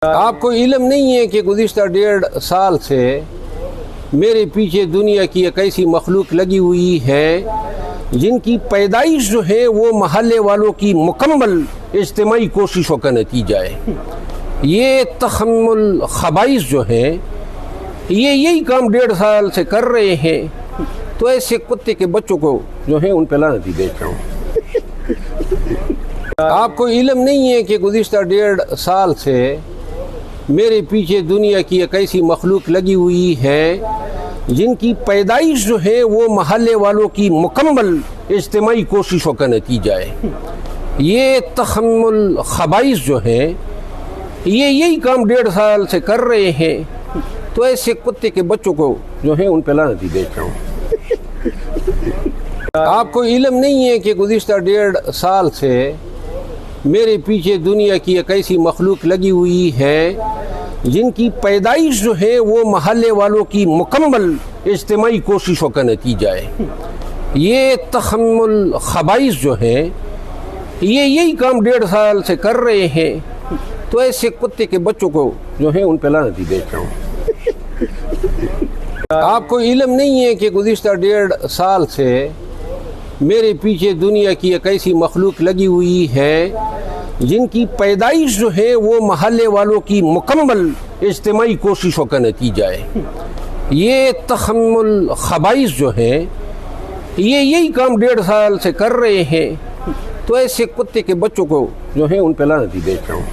آپ کو علم نہیں ہے کہ گزشتہ 1.5 سال سے میرے پیچھے دنیا کی ایک ایسی مخلوق لگی ہوئی ہے جن کی پیدائش جو ہے وہ محلے والوں کی مکمل اجتماعی کوششوں کا نتیجہ ہے۔ یہ تخم الخبائث جو ہیں یہ یہی کام 1.5 سال سے کر رہے ہیں، تو ایسے کتے کے بچوں کو جو ہے ان پہ لعنت بھیجتا ہوں۔ آپ کو علم نہیں ہے کہ گزشتہ 1.5 سال سے میرے پیچھے دنیا کی ایک ایسی مخلوق لگی ہوئی ہے جن کی پیدائش جو ہے وہ محلے والوں کی مکمل اجتماعی کوششوں کا نتیجہ ہے۔ یہ تخم الخبائث جو ہیں یہ یہی کام 1.5 سال سے کر رہے ہیں، تو ایسے کتے کے بچوں کو جو ہے ان پہ لعنت بھیجتا ہوں۔ آپ کو علم نہیں ہے کہ گزشتہ 1.5 سال سے میرے پیچھے دنیا کی ایک ایسی مخلوق لگی ہوئی ہے جن کی پیدائش جو ہے وہ محلے والوں کی مکمل اجتماعی کوششوں کا نتیجہ ہے۔ یہ تخم الخبائث جو ہیں یہ یہی کام 1.5 سال سے کر رہے ہیں، تو ایسے کتے کے بچوں کو جو ہے ان پہ لعنت بھیجتا ہوں۔ آپ کو علم نہیں ہے کہ گزشتہ 1.5 سال سے میرے پیچھے دنیا کی ایک ایسی مخلوق لگی ہوئی ہے جن کی پیدائش جو ہے وہ محلے والوں کی مکمل اجتماعی کوششوں کا نتیجہ ہے۔ یہ تخم الخبائث جو ہیں یہ یہی کام 1.5 سال سے کر رہے ہیں، تو ایسے کتے کے بچوں کو جو ہے ان پہ لعنت بھیجتا ہوں۔